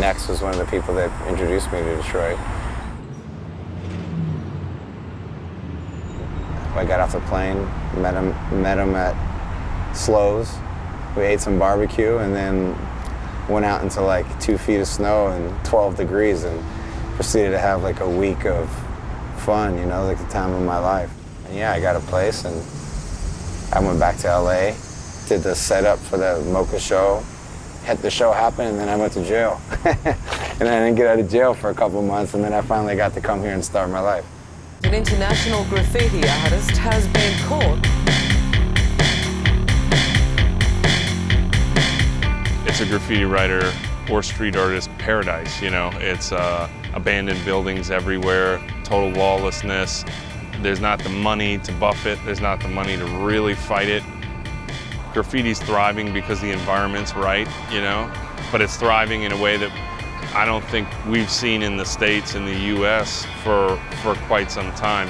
Nekst was one of the people that introduced me to Detroit. I got off the plane, met him at Slows. We ate some barbecue and then went out into like 2 feet of snow and 12 degrees and proceeded to have like a week of fun, you know, like the time of my life. And yeah, I got a place and I went back to LA, did the setup for the MOCA show, had the show happen, and then I went to jail. And I didn't get out of jail for a couple months, and then I finally got to come here and start my life. An international graffiti artist has been caught. It's a graffiti writer or street artist paradise, you know. It's abandoned buildings everywhere, total lawlessness. There's not the money to buff it. There's not the money to really fight it. Graffiti's thriving because the environment's right, you know, but it's thriving in a way that I don't think we've seen in the States and the US for quite some time.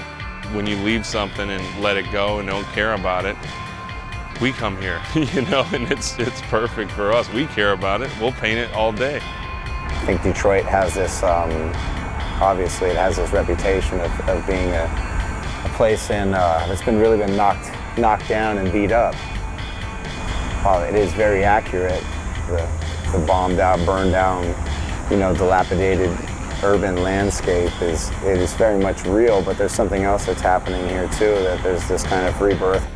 When you leave something and let it go and don't care about it, we come here, you know, and it's perfect for us. We care about it. We'll paint it all day. I think Detroit has this, obviously it has this reputation of being a place that's really been knocked down and beat up. While it is very accurate, the bombed out, burned down, you know, dilapidated urban landscape is very much real, but there's something else that's happening here too, that there's this kind of rebirth.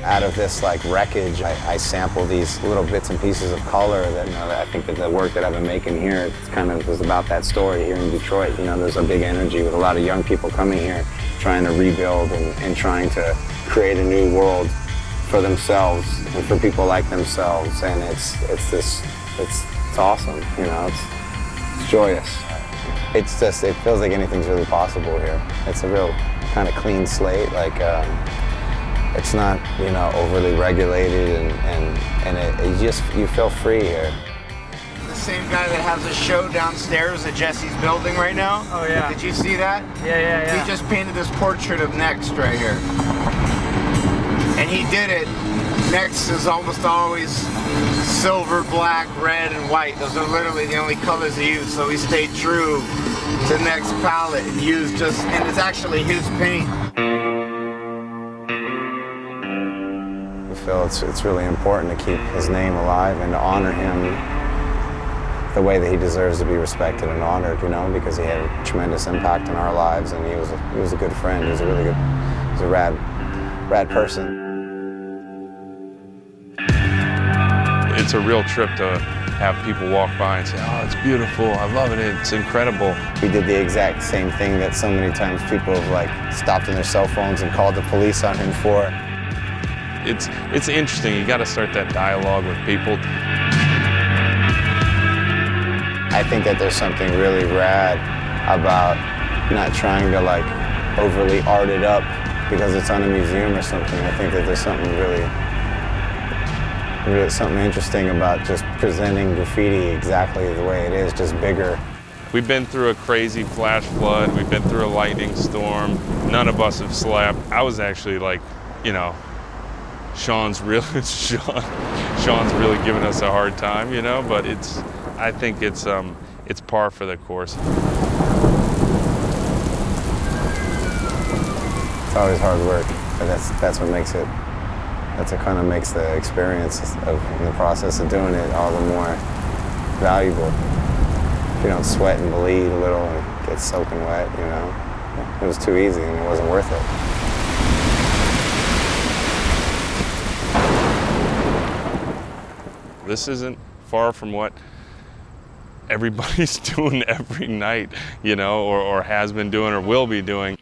Out of this like wreckage, I sample these little bits and pieces of color that, you know, that I think that the work that I've been making here, it's kind of is about that story here in Detroit. You know, there's a big energy with a lot of young people coming here, trying to rebuild and trying to create a new world for themselves and for people like themselves, and it's awesome, you know, it's joyous. It's just, it feels like anything's really possible here. It's a real kind of clean slate, like it's not, you know, overly regulated, and you feel free here. The same guy that has a show downstairs at Jesse's building right now. Oh yeah. Did you see that? Yeah. He just painted this portrait of Nekst right here. And he did it. Nekst is almost always silver, black, red, and white. Those are literally the only colors he used. So he stayed true to Nekst's palette and used and it's actually his paint. I feel it's really important to keep his name alive and to honor him the way that he deserves to be respected and honored, you know, because he had a tremendous impact on our lives, and he was a good friend. He was a rad person. It's a real trip to have people walk by and say, oh, it's beautiful, I love it, it's incredible. We did the exact same thing that so many times people have like stopped on their cell phones and called the police on him for. It's interesting, you gotta start that dialogue with people. I think that there's something really rad about not trying to like overly art it up because it's on a museum or something. I think that there's something really something interesting about just presenting graffiti exactly the way it is, just bigger. We've been through a crazy flash flood, we've been through a lightning storm, none of us have slept. I was actually like, you know, Sean's really giving us a hard time, you know, but I think it's par for the course. It's always hard work, but that's what makes it. That's what kind of makes the experience in the process of doing it all the more valuable. If you don't sweat and bleed a little and get soaking wet, you know, it was too easy and it wasn't worth it. This isn't far from what everybody's doing every night, you know, or has been doing or will be doing.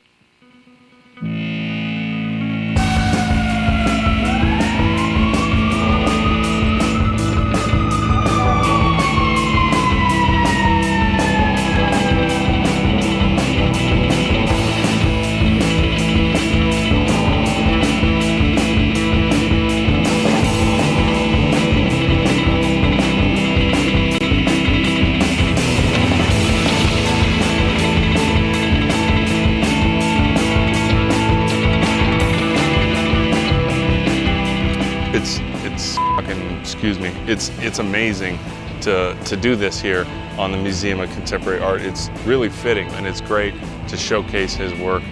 It's amazing to do this here on the Museum of Contemporary Art. It's really fitting, and it's great to showcase his work.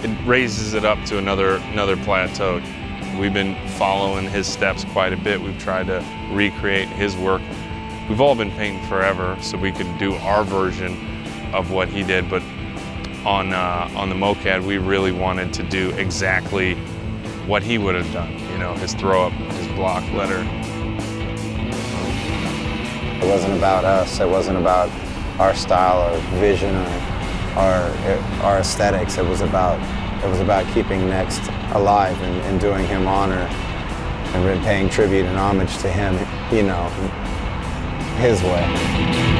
It raises it up to another plateau. We've been following his steps quite a bit. We've tried to recreate his work. We've all been painting forever, so we could do our version of what he did, but on the MOCA, we really wanted to do exactly what he would have done, you know, his throw up, his block letter. It wasn't about us, it wasn't about our style or vision or our aesthetics. It was about keeping Nekst alive and doing him honor and paying tribute and homage to him, you know, his way.